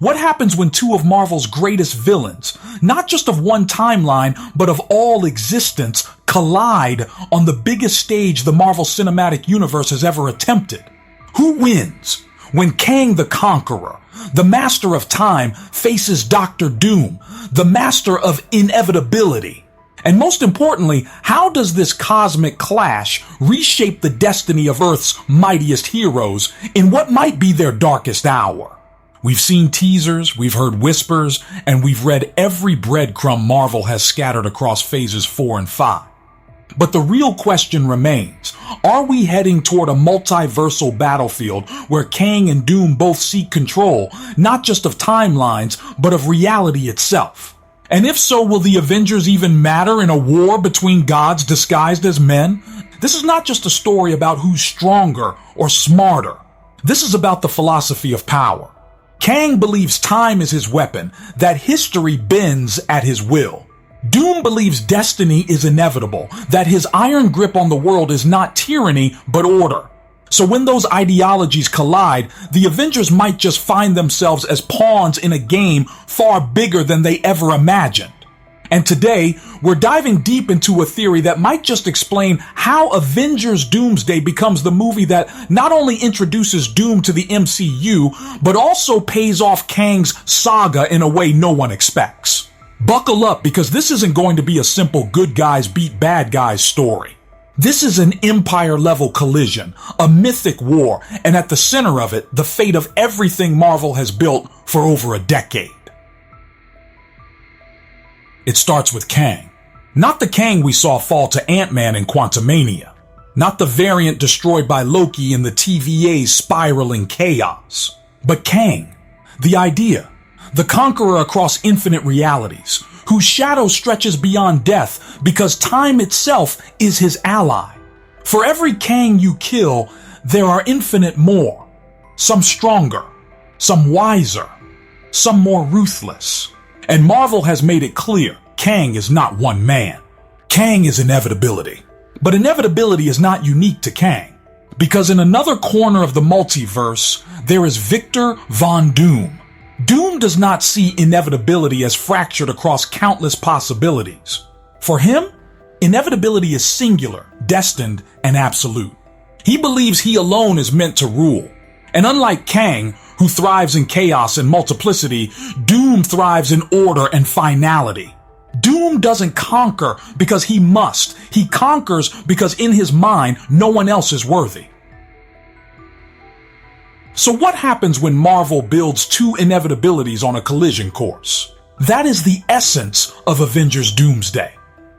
What happens when two of Marvel's greatest villains, not just of one timeline, but of all existence, collide on the biggest stage the Marvel Cinematic Universe has ever attempted? Who wins when Kang the Conqueror, the Master of Time, faces Dr. Doom, the Master of Inevitability? And most importantly, how does this cosmic clash reshape the destiny of Earth's mightiest heroes in what might be their darkest hour? We've seen teasers, we've heard whispers, and we've read every breadcrumb Marvel has scattered across phases 4 and 5. But the real question remains, are we heading toward a multiversal battlefield where Kang and Doom both seek control, not just of timelines, but of reality itself? And if so, will the Avengers even matter in a war between gods disguised as men? This is not just a story about who's stronger or smarter. This is about the philosophy of power. Kang believes time is his weapon, that history bends at his will. Doom believes destiny is inevitable, that his iron grip on the world is not tyranny, but order. So when those ideologies collide, the Avengers might just find themselves as pawns in a game far bigger than they ever imagined. And today, we're diving deep into a theory that might just explain how Avengers Doomsday becomes the movie that not only introduces Doom to the MCU, but also pays off Kang's saga in a way no one expects. Buckle up, because this isn't going to be a simple good guys beat bad guys story. This is an empire-level collision, a mythic war, and at the center of it, the fate of everything Marvel has built for over a decade. It starts with Kang. Not the Kang we saw fall to Ant-Man in Quantumania. Not the variant destroyed by Loki in the TVA's spiraling chaos. But Kang, the idea, the conqueror across infinite realities, whose shadow stretches beyond death because time itself is his ally. For every Kang you kill, there are infinite more. Some stronger, some wiser, some more ruthless. And Marvel has made it clear, Kang is not one man. Kang is inevitability. But inevitability is not unique to Kang, because in another corner of the multiverse, there is Victor Von Doom. Doom does not see inevitability as fractured across countless possibilities. For him, inevitability is singular, destined, and absolute. He believes he alone is meant to rule. And unlike Kang, who thrives in chaos and multiplicity, Doom thrives in order and finality. Doom doesn't conquer because he must. He conquers because in his mind, no one else is worthy. So what happens when Marvel builds two inevitabilities on a collision course? That is the essence of Avengers Doomsday.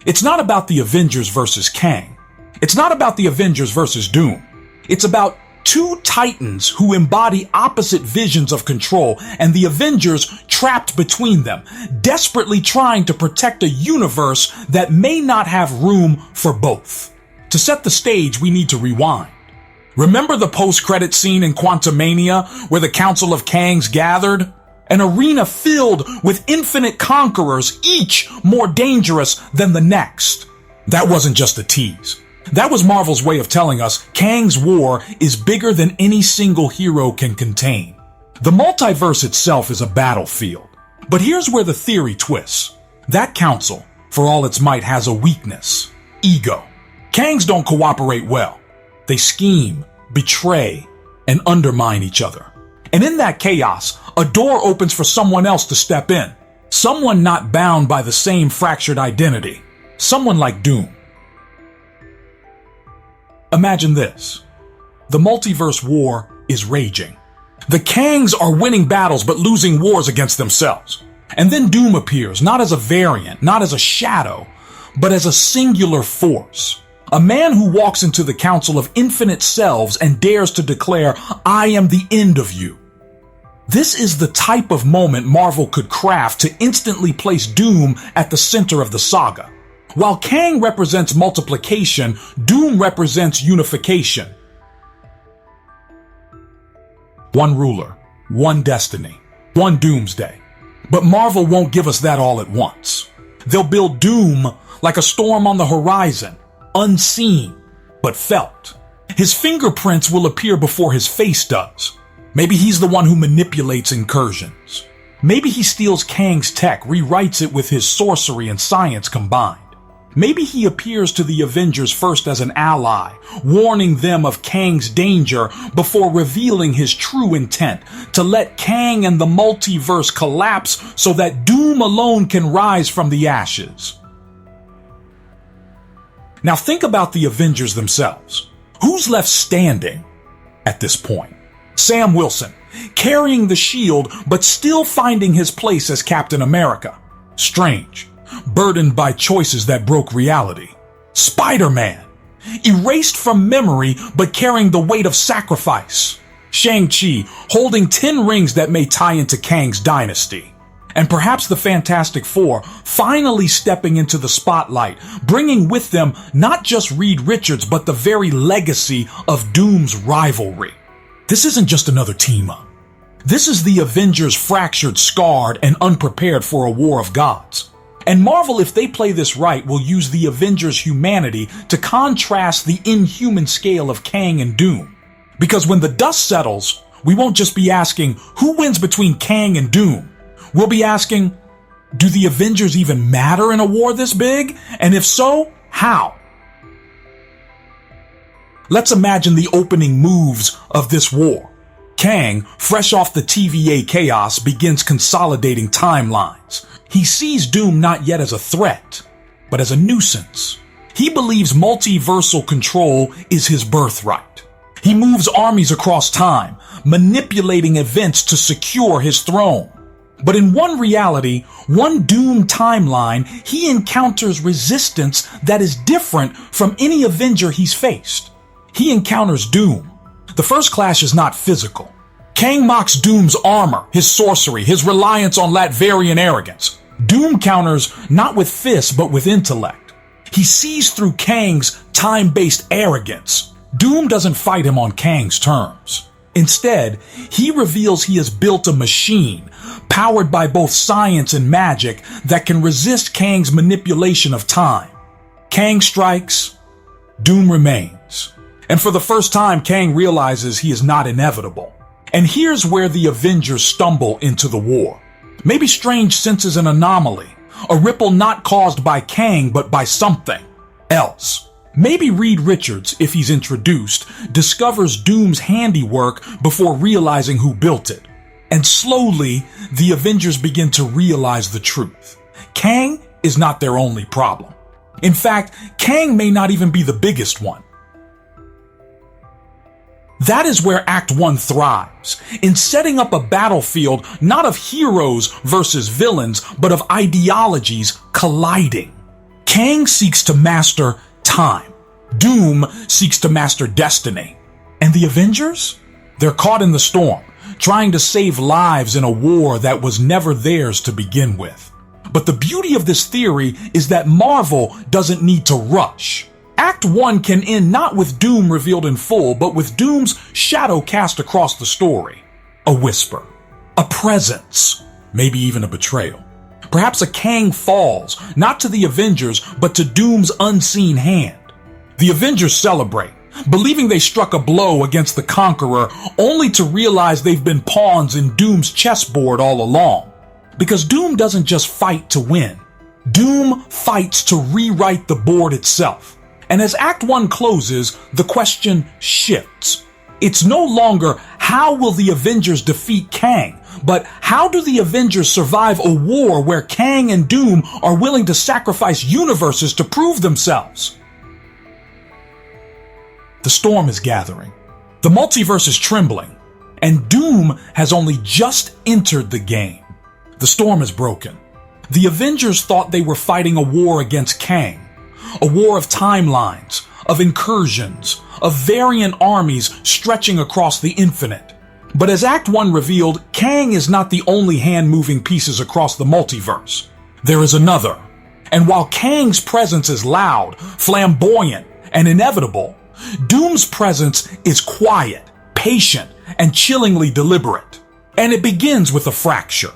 It's not about the Avengers versus Kang. It's not about the Avengers versus Doom. It's about two titans who embody opposite visions of control, and the Avengers trapped between them, desperately trying to protect a universe that may not have room for both. To set the stage, we need to rewind. Remember the post-credit scene in Quantumania where the Council of Kangs gathered? An arena filled with infinite conquerors, each more dangerous than the next. That wasn't just a tease. That was Marvel's way of telling us Kang's war is bigger than any single hero can contain. The multiverse itself is a battlefield. But here's where the theory twists. That council, for all its might, has a weakness: ego. Kangs don't cooperate well. They scheme, betray, and undermine each other. And in that chaos, a door opens for someone else to step in. Someone not bound by the same fractured identity. Someone like Doom. Imagine this. The multiverse war is raging. The Kangs are winning battles but losing wars against themselves. And then Doom appears, not as a variant, not as a shadow, but as a singular force. A man who walks into the council of infinite selves and dares to declare, "I am the end of you." This is the type of moment Marvel could craft to instantly place Doom at the center of the saga. While Kang represents multiplication, Doom represents unification. One ruler, one destiny, one doomsday. But Marvel won't give us that all at once. They'll build Doom like a storm on the horizon, unseen, but felt. His fingerprints will appear before his face does. Maybe he's the one who manipulates incursions. Maybe he steals Kang's tech, rewrites it with his sorcery and science combined. Maybe he appears to the Avengers first as an ally, warning them of Kang's danger before revealing his true intent to let Kang and the multiverse collapse so that Doom alone can rise from the ashes. Now think about the Avengers themselves. Who's left standing at this point? Sam Wilson, carrying the shield but still finding his place as Captain America. Strange, burdened by choices that broke reality. Spider-Man, erased from memory but carrying the weight of sacrifice. Shang-Chi, holding 10 rings that may tie into Kang's dynasty. And perhaps the Fantastic Four finally stepping into the spotlight, bringing with them not just Reed Richards but the very legacy of Doom's rivalry. This isn't just another team-up. This is the Avengers fractured, scarred, and unprepared for a war of gods. And Marvel, if they play this right, will use the Avengers' humanity to contrast the inhuman scale of Kang and Doom. Because when the dust settles, we won't just be asking, who wins between Kang and Doom? We'll be asking, do the Avengers even matter in a war this big? And if so, how? Let's imagine the opening moves of this war. Kang, fresh off the TVA chaos, begins consolidating timelines. He sees Doom not yet as a threat, but as a nuisance. He believes multiversal control is his birthright. He moves armies across time, manipulating events to secure his throne. But in one reality, one Doom timeline, he encounters resistance that is different from any Avenger he's faced. He encounters Doom. The first clash is not physical. Kang mocks Doom's armor, his sorcery, his reliance on Latvian arrogance. Doom counters not with fists but with intellect. He sees through Kang's time-based arrogance. Doom doesn't fight him on Kang's terms. Instead, he reveals he has built a machine, powered by both science and magic, that can resist Kang's manipulation of time. Kang strikes, Doom remains. And for the first time, Kang realizes he is not inevitable. And here's where the Avengers stumble into the war. Maybe Strange senses an anomaly, a ripple not caused by Kang but by something else. Maybe Reed Richards, if he's introduced, discovers Doom's handiwork before realizing who built it. And slowly, the Avengers begin to realize the truth. Kang is not their only problem. In fact, Kang may not even be the biggest one. That is where Act 1 thrives, in setting up a battlefield not of heroes versus villains, but of ideologies colliding. Kang seeks to master time. Doom seeks to master destiny. And the Avengers? They're caught in the storm, trying to save lives in a war that was never theirs to begin with. But the beauty of this theory is that Marvel doesn't need to rush. Act 1 can end not with Doom revealed in full, but with Doom's shadow cast across the story. A whisper, a presence, maybe even a betrayal. Perhaps a Kang falls, not to the Avengers, but to Doom's unseen hand. The Avengers celebrate, believing they struck a blow against the Conqueror, only to realize they've been pawns in Doom's chessboard all along. Because Doom doesn't just fight to win. Doom fights to rewrite the board itself. And as Act 1 closes, the question shifts. It's no longer how will the Avengers defeat Kang, but how do the Avengers survive a war where Kang and Doom are willing to sacrifice universes to prove themselves? The storm is gathering. The multiverse is trembling, and Doom has only just entered the game. The storm is broken. The Avengers thought they were fighting a war against Kang. A war of timelines, of incursions, of variant armies stretching across the infinite. But as Act 1 revealed, Kang is not the only hand moving pieces across the multiverse. There is another. And while Kang's presence is loud, flamboyant, and inevitable, Doom's presence is quiet, patient, and chillingly deliberate. And it begins with a fracture.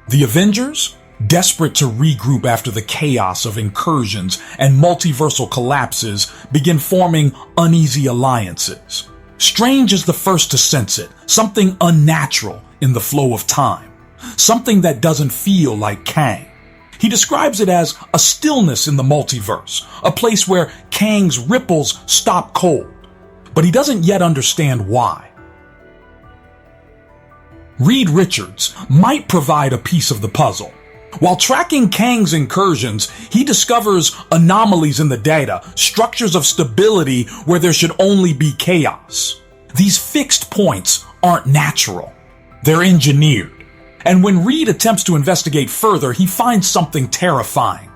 The Avengers, desperate to regroup after the chaos of incursions and multiversal collapses, begin forming uneasy alliances. Strange is the first to sense it, something unnatural in the flow of time. something that doesn't feel like Kang. He describes it as a stillness in the multiverse, a place where Kang's ripples stop cold. But he doesn't yet understand why. Reed Richards might provide a piece of the puzzle. While tracking Kang's incursions, he discovers anomalies in the data, structures of stability where there should only be chaos. These fixed points aren't natural. They're engineered. And when Reed attempts to investigate further, he finds something terrifying.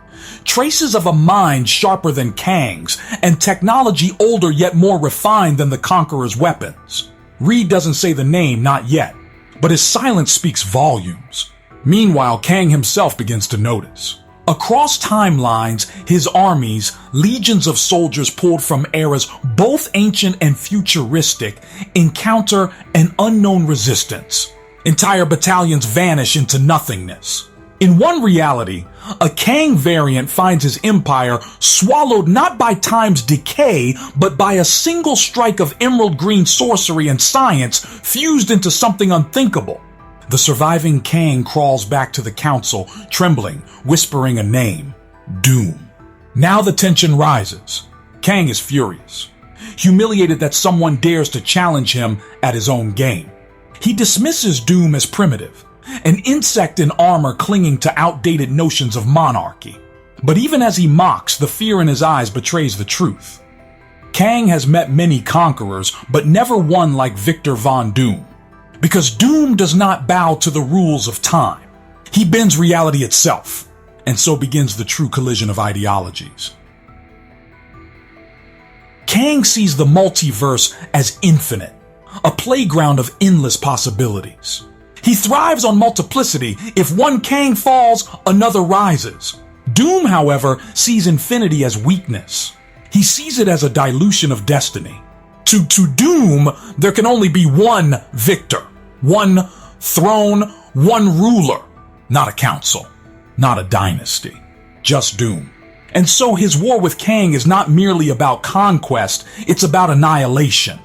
Traces of a mind sharper than Kang's, and technology older yet more refined than the Conqueror's weapons. Reed doesn't say the name, not yet, but his silence speaks volumes. Meanwhile, Kang himself begins to notice. Across timelines, his armies, legions of soldiers pulled from eras both ancient and futuristic, encounter an unknown resistance. Entire battalions vanish into nothingness. In one reality, a Kang variant finds his empire swallowed not by time's decay, but by a single strike of emerald green sorcery and science fused into something unthinkable. The surviving Kang crawls back to the council, trembling, whispering a name: Doom. Now the tension rises. Kang is furious, humiliated that someone dares to challenge him at his own game. He dismisses Doom as primitive, an insect in armor clinging to outdated notions of monarchy. But even as he mocks, the fear in his eyes betrays the truth. Kang has met many conquerors, but never one like Victor Von Doom. Because Doom does not bow to the rules of time. He bends reality itself, and so begins the true collision of ideologies. Kang sees the multiverse as infinite, a playground of endless possibilities. He thrives on multiplicity. If one Kang falls, another rises. Doom, however, sees infinity as weakness. He sees it as a dilution of destiny. To Doom, there can only be one victor, one throne, one ruler, not a council, not a dynasty, just Doom. And so his war with Kang is not merely about conquest, it's about annihilation.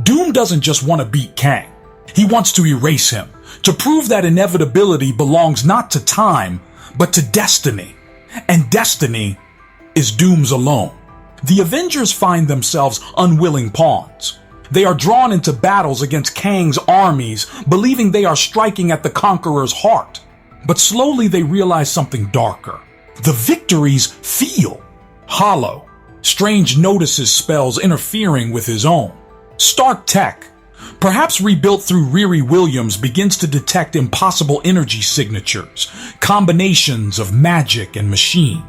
Doom doesn't just want to beat Kang. He wants to erase him, to prove that inevitability belongs not to time, but to destiny. And destiny is Doom's alone. The Avengers find themselves unwilling pawns. They are drawn into battles against Kang's armies, believing they are striking at the Conqueror's heart. But slowly they realize something darker. The victories feel hollow. Strange notices spells interfering with his own. Stark tech, perhaps rebuilt through Riri Williams, begins to detect impossible energy signatures, combinations of magic and machine.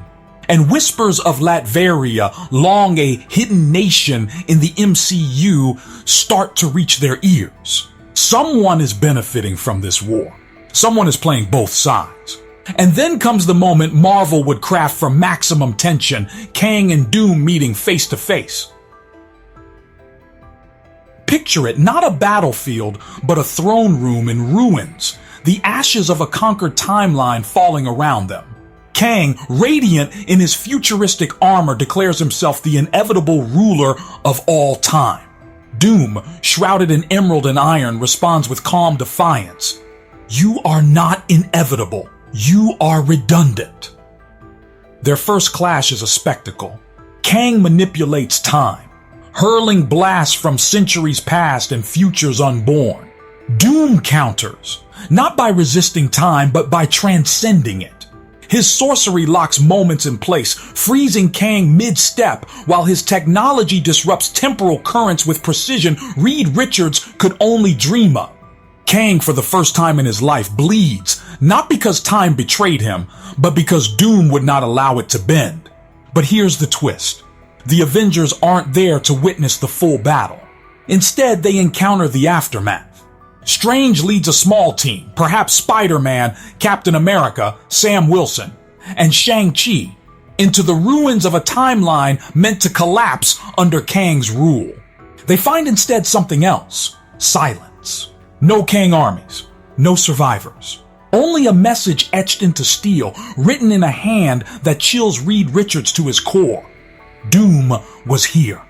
And whispers of Latveria, long a hidden nation in the MCU, start to reach their ears. Someone is benefiting from this war. Someone is playing both sides. And then comes the moment Marvel would craft for maximum tension, Kang and Doom meeting face to face. Picture it, not a battlefield, but a throne room in ruins, the ashes of a conquered timeline falling around them. Kang, radiant in his futuristic armor, declares himself the inevitable ruler of all time. Doom, shrouded in emerald and iron, responds with calm defiance. You are not inevitable. You are redundant. Their first clash is a spectacle. Kang manipulates time, hurling blasts from centuries past and futures unborn. Doom counters, not by resisting time, but by transcending it. His sorcery locks moments in place, freezing Kang mid-step, while his technology disrupts temporal currents with precision Reed Richards could only dream of. Kang, for the first time in his life, bleeds, not because time betrayed him, but because Doom would not allow it to bend. But here's the twist. The Avengers aren't there to witness the full battle. Instead, they encounter the aftermath. Strange leads a small team, perhaps Spider-Man, Captain America, Sam Wilson, and Shang-Chi, into the ruins of a timeline meant to collapse under Kang's rule. They find instead something else: silence. No Kang armies, no survivors. Only a message etched into steel, written in a hand that chills Reed Richards to his core. Doom was here.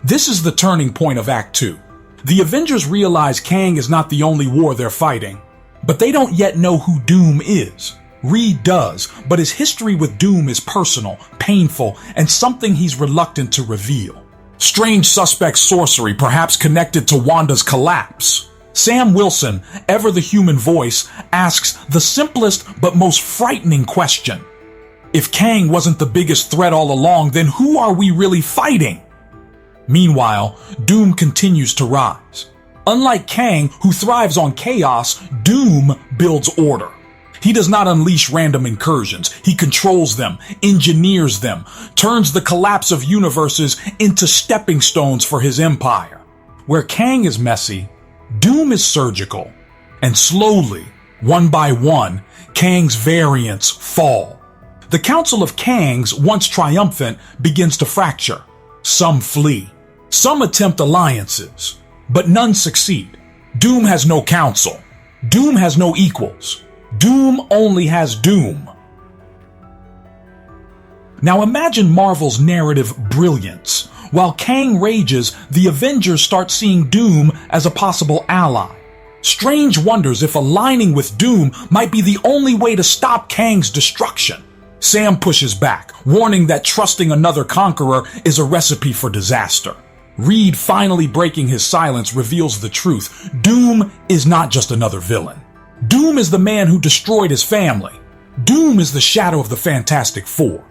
This is the turning point of Act 2. The Avengers realize Kang is not the only war they're fighting, but they don't yet know who Doom is. Reed does, but his history with Doom is personal, painful, and something he's reluctant to reveal. Strange suspect sorcery, perhaps connected to Wanda's collapse. Sam Wilson, ever the human voice, asks the simplest but most frightening question. If Kang wasn't the biggest threat all along, then who are we really fighting? Meanwhile, Doom continues to rise. Unlike Kang, who thrives on chaos, Doom builds order. He does not unleash random incursions. He controls them, engineers them, turns the collapse of universes into stepping stones for his empire. Where Kang is messy, Doom is surgical. And slowly, one by one, Kang's variants fall. The Council of Kangs, once triumphant, begins to fracture. Some flee. Some attempt alliances, but none succeed. Doom has no council. Doom has no equals. Doom only has Doom. Now imagine Marvel's narrative brilliance. While Kang rages, the Avengers start seeing Doom as a possible ally. Strange wonders if aligning with Doom might be the only way to stop Kang's destruction. Sam pushes back, warning that trusting another Conqueror is a recipe for disaster. Reed, finally breaking his silence, reveals the truth. Doom is not just another villain. Doom is the man who destroyed his family. Doom is the shadow of the Fantastic Four.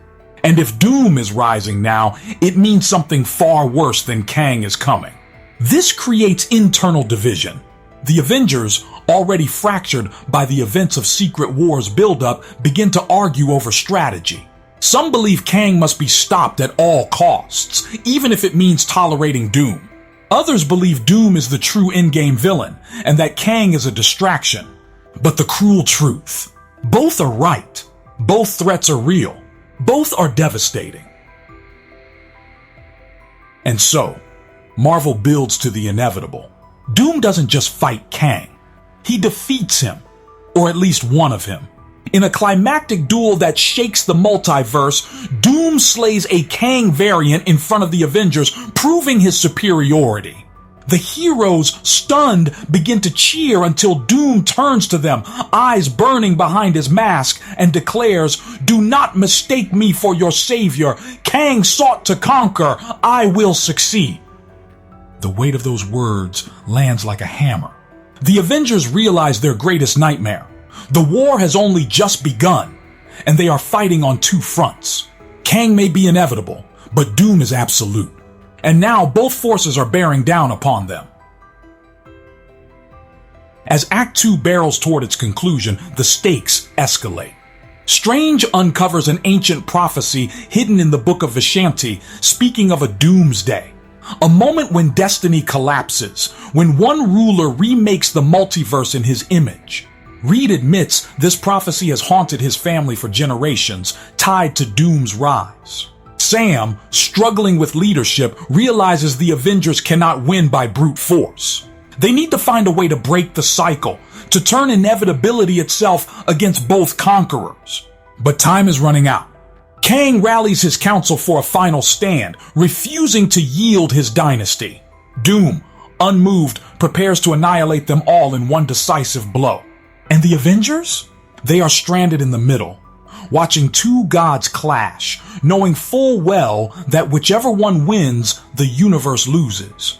And if Doom is rising now, it means something far worse than Kang is coming. This creates internal division. The Avengers, already fractured by the events of Secret War's buildup, begin to argue over strategy. Some believe Kang must be stopped at all costs, even if it means tolerating Doom. Others believe Doom is the true in-game villain, and that Kang is a distraction. But the cruel truth: both are right. Both threats are real. Both are devastating. And so, Marvel builds to the inevitable. Doom doesn't just fight Kang. He defeats him, or at least one of him. In a climactic duel that shakes the multiverse, Doom slays a Kang variant in front of the Avengers, proving his superiority. The heroes, stunned, begin to cheer until Doom turns to them, eyes burning behind his mask, and declares, "Do not mistake me for your savior. Kang sought to conquer. I will succeed." The weight of those words lands like a hammer. The Avengers realize their greatest nightmare. The war has only just begun, and they are fighting on two fronts. Kang may be inevitable, but Doom is absolute. And now both forces are bearing down upon them. As Act 2 barrels toward its conclusion, the stakes escalate. Strange uncovers an ancient prophecy hidden in the Book of Vishanti, speaking of a doomsday. A moment when destiny collapses, when one ruler remakes the multiverse in his image. Reed admits this prophecy has haunted his family for generations, tied to Doom's rise. Sam, struggling with leadership, realizes the Avengers cannot win by brute force. They need to find a way to break the cycle, to turn inevitability itself against both conquerors. But time is running out. Kang rallies his council for a final stand, refusing to yield his dynasty. Doom, unmoved, prepares to annihilate them all in one decisive blow. And the Avengers? They are stranded in the middle, watching two gods clash, knowing full well that whichever one wins, the universe loses.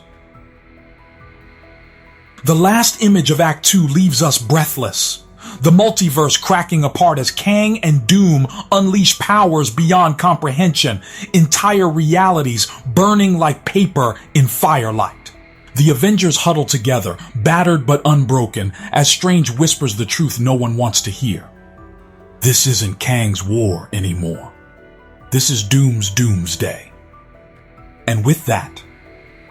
The last image of Act 2 leaves us breathless. The multiverse cracking apart as Kang and Doom unleash powers beyond comprehension, entire realities burning like paper in firelight. The Avengers huddle together, battered but unbroken, as Strange whispers the truth no one wants to hear. This isn't Kang's war anymore. This is Doom's doomsday. And with that,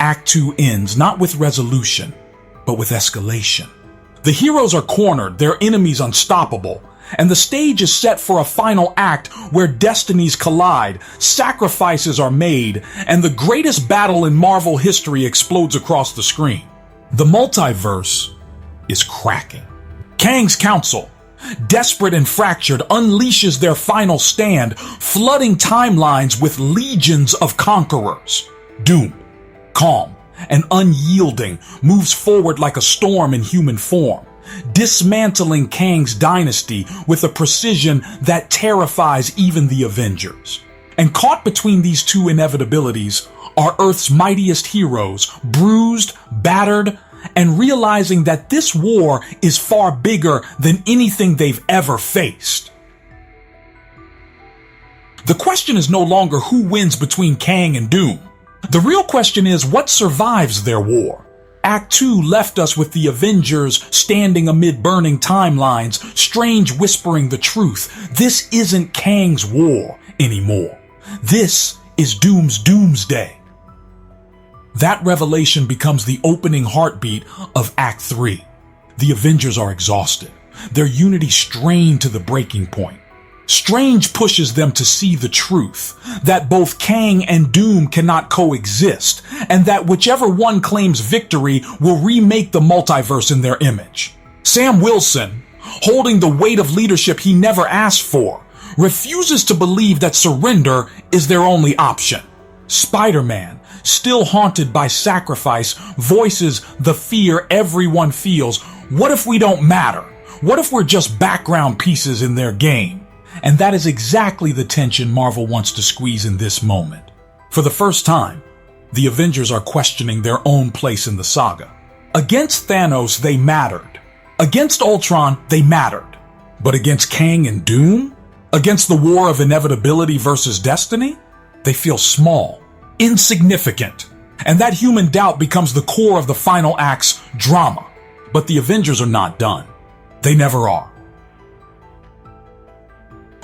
Act 2 ends not with resolution, but with escalation. The heroes are cornered, their enemies unstoppable, and the stage is set for a final act where destinies collide, sacrifices are made, and the greatest battle in Marvel history explodes across the screen. The multiverse is cracking. Kang's council, desperate and fractured, unleashes their final stand, flooding timelines with legions of conquerors. Doom, calm, and unyielding, moves forward like a storm in human form, dismantling Kang's dynasty with a precision that terrifies even the Avengers. And caught between these two inevitabilities are Earth's mightiest heroes, bruised, battered, and realizing that this war is far bigger than anything they've ever faced. The question is no longer who wins between Kang and Doom. The real question is what survives their war. Act 2 left us with the Avengers standing amid burning timelines, Strange whispering the truth. This isn't Kang's war anymore. This is Doom's doomsday. That revelation becomes the opening heartbeat of Act 3. The Avengers are exhausted, their unity strained to the breaking point. Strange pushes them to see the truth, that both Kang and Doom cannot coexist, and that whichever one claims victory will remake the multiverse in their image. Sam Wilson, holding the weight of leadership he never asked for, refuses to believe that surrender is their only option. Spider-Man, still haunted by sacrifice, voices the fear everyone feels. What if we don't matter? What if we're just background pieces in their game? And that is exactly the tension Marvel wants to squeeze in this moment. For the first time, the Avengers are questioning their own place in the saga. Against Thanos, they mattered. Against Ultron, they mattered. But against Kang and Doom? Against the war of inevitability versus destiny? They feel small, insignificant. And that human doubt becomes the core of the final act's drama. But the Avengers are not done. They never are.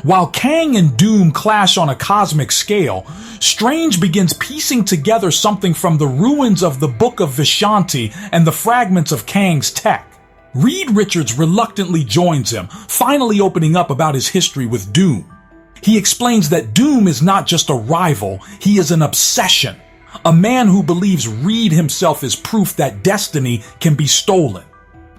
While Kang and Doom clash on a cosmic scale, Strange begins piecing together something from the ruins of the Book of Vishanti and the fragments of Kang's tech. Reed Richards reluctantly joins him, finally opening up about his history with Doom. He explains that Doom is not just a rival, he is an obsession. A man who believes Reed himself is proof that destiny can be stolen.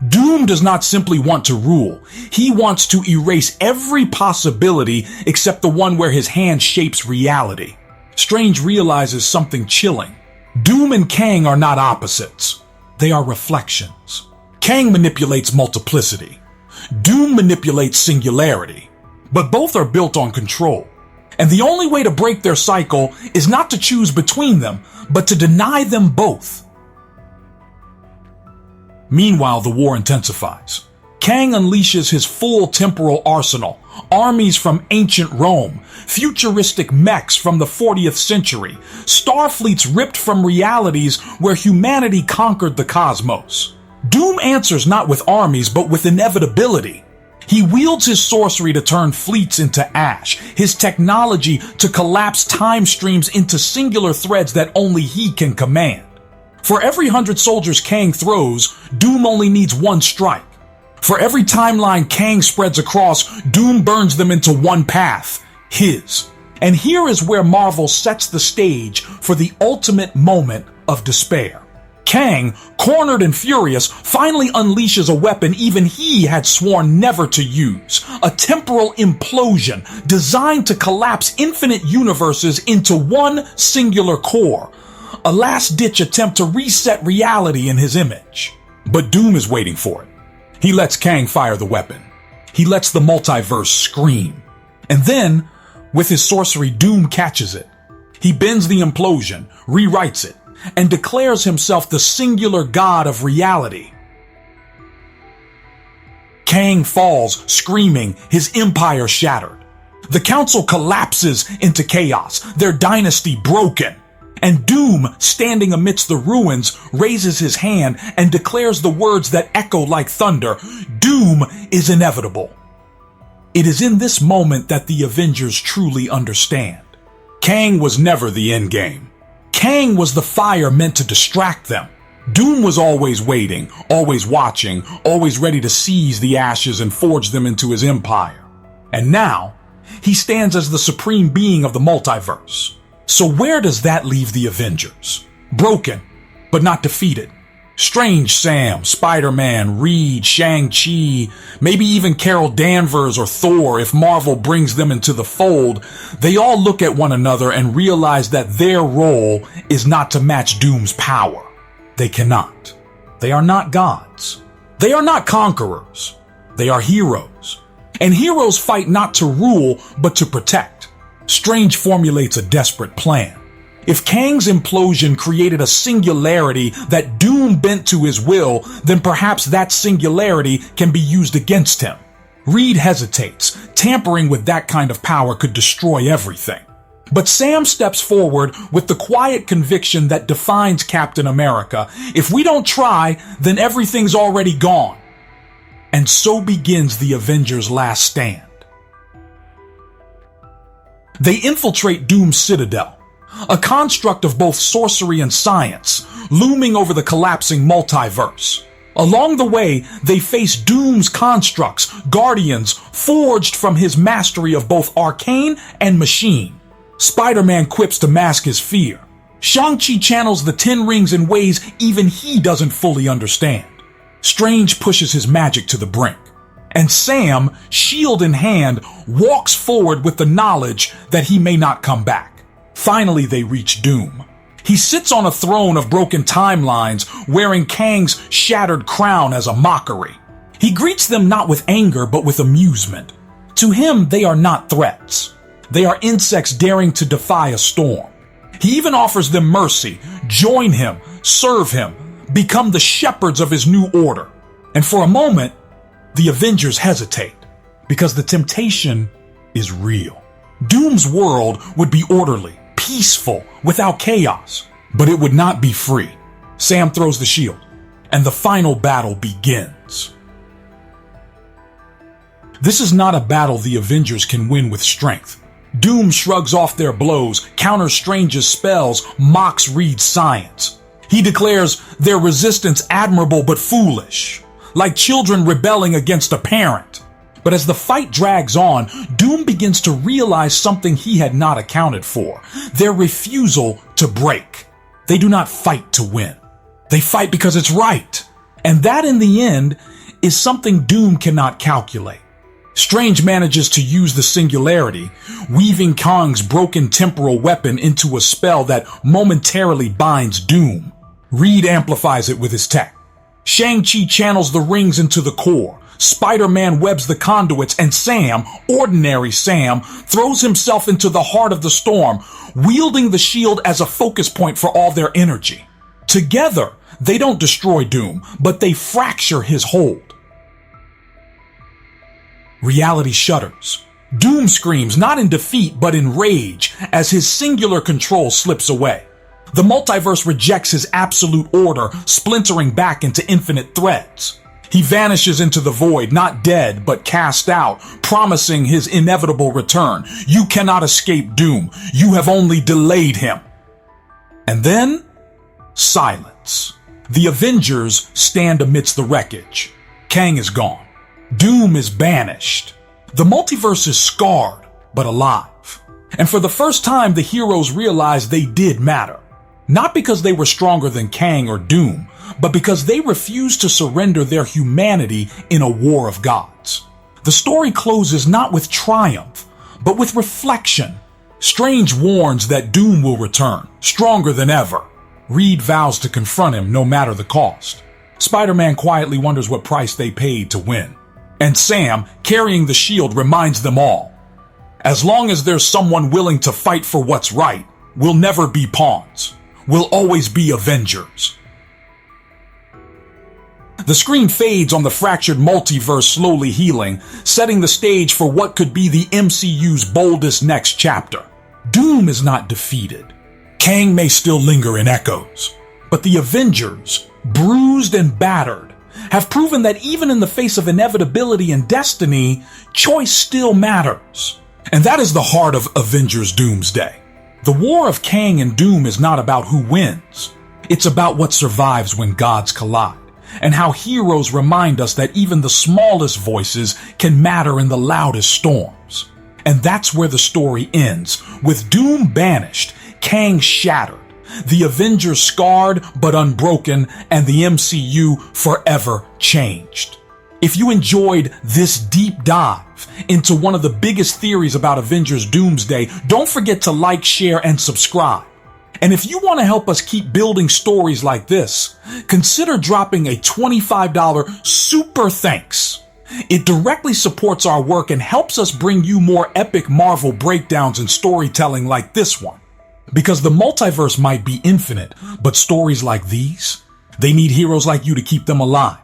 Doom does not simply want to rule. He wants to erase every possibility except the one where his hand shapes reality. Strange realizes something chilling. Doom and Kang are not opposites. They are reflections. Kang manipulates multiplicity. Doom manipulates singularity. But both are built on control. And the only way to break their cycle is not to choose between them, but to deny them both. Meanwhile, the war intensifies. Kang unleashes his full temporal arsenal, armies from ancient Rome, futuristic mechs from the 40th century, starfleets ripped from realities where humanity conquered the cosmos. Doom answers not with armies, but with inevitability. He wields his sorcery to turn fleets into ash, his technology to collapse time streams into singular threads that only he can command. For every 100 soldiers Kang throws, Doom only needs one strike. For every timeline Kang spreads across, Doom burns them into one path, his. And here is where Marvel sets the stage for the ultimate moment of despair. Kang, cornered and furious, finally unleashes a weapon even he had sworn never to use. A temporal implosion designed to collapse infinite universes into one singular core. A last-ditch attempt to reset reality in his image. But Doom is waiting for it. He lets Kang fire the weapon. He lets the multiverse scream. And then, with his sorcery, Doom catches it. He bends the implosion, rewrites it, and declares himself the singular god of reality. Kang falls, screaming, his empire shattered. The council collapses into chaos, their dynasty broken. And Doom, standing amidst the ruins, raises his hand and declares the words that echo like thunder. Doom is inevitable. It is in this moment that the Avengers truly understand. Kang was never the endgame. Kang was the fire meant to distract them. Doom was always waiting, always watching, always ready to seize the ashes and forge them into his empire. And now, he stands as the supreme being of the multiverse. So where does that leave the Avengers? Broken, but not defeated. Strange Sam, Spider-Man, Reed, Shang-Chi, maybe even Carol Danvers or Thor if Marvel brings them into the fold, they all look at one another and realize that their role is not to match Doom's power. They cannot. They are not gods. They are not conquerors. They are heroes. And heroes fight not to rule, but to protect. Strange formulates a desperate plan. If Kang's implosion created a singularity that Doom bent to his will, then perhaps that singularity can be used against him. Reed hesitates. Tampering with that kind of power could destroy everything. But Sam steps forward with the quiet conviction that defines Captain America. If we don't try, then everything's already gone. And so begins the Avengers' last stand. They infiltrate Doom's citadel, a construct of both sorcery and science, looming over the collapsing multiverse. Along the way, they face Doom's constructs, guardians forged from his mastery of both arcane and machine. Spider-Man quips to mask his fear. Shang-Chi channels the 10 rings in ways even he doesn't fully understand. Strange pushes his magic to the brink. And Sam, shield in hand, walks forward with the knowledge that he may not come back. Finally, they reach Doom. He sits on a throne of broken timelines, wearing Kang's shattered crown as a mockery. He greets them not with anger, but with amusement. To him, they are not threats. They are insects daring to defy a storm. He even offers them mercy, join him, serve him, become the shepherds of his new order. And for a moment, the Avengers hesitate, because the temptation is real. Doom's world would be orderly, peaceful, without chaos, but it would not be free. Sam throws the shield, and the final battle begins. This is not a battle the Avengers can win with strength. Doom shrugs off their blows, counters Strange's spells, mocks Reed's science. He declares their resistance admirable but foolish, like children rebelling against a parent. But as the fight drags on, Doom begins to realize something he had not accounted for: their refusal to break. They do not fight to win. They fight because it's right. And that, in the end, is something Doom cannot calculate. Strange manages to use the singularity, weaving Kang's broken temporal weapon into a spell that momentarily binds Doom. Reed amplifies it with his tech. Shang-Chi channels the rings into the core. Spider-Man webs the conduits, and Sam, ordinary Sam, throws himself into the heart of the storm, wielding the shield as a focus point for all their energy. Together, they don't destroy Doom, but they fracture his hold. Reality shudders. Doom screams, not in defeat, but in rage, as his singular control slips away. The multiverse rejects his absolute order, splintering back into infinite threads. He vanishes into the void, not dead, but cast out, promising his inevitable return. You cannot escape Doom. You have only delayed him. And then, silence. The Avengers stand amidst the wreckage. Kang is gone. Doom is banished. The multiverse is scarred, but alive. And for the first time, the heroes realize they did matter. Not because they were stronger than Kang or Doom, but because they refused to surrender their humanity in a war of gods. The story closes not with triumph, but with reflection. Strange warns that Doom will return, stronger than ever. Reed vows to confront him no matter the cost. Spider-Man quietly wonders what price they paid to win. And Sam, carrying the shield, reminds them all: as long as there's someone willing to fight for what's right, we'll never be pawns. We'll always be Avengers. The screen fades on the fractured multiverse slowly healing, setting the stage for what could be the MCU's boldest next chapter. Doom is not defeated. Kang may still linger in echoes, but the Avengers, bruised and battered, have proven that even in the face of inevitability and destiny, choice still matters. And that is the heart of Avengers Doomsday. The war of Kang and Doom is not about who wins. It's about what survives when gods collide, and how heroes remind us that even the smallest voices can matter in the loudest storms. And that's where the story ends, with Doom banished, Kang shattered, the Avengers scarred but unbroken, and the MCU forever changed. If you enjoyed this deep dive into one of the biggest theories about Avengers Doomsday, don't forget to like, share, and subscribe. And if you want to help us keep building stories like this, consider dropping a $25 super thanks. It directly supports our work and helps us bring you more epic Marvel breakdowns and storytelling like this one. Because the multiverse might be infinite, but stories like these, they need heroes like you to keep them alive.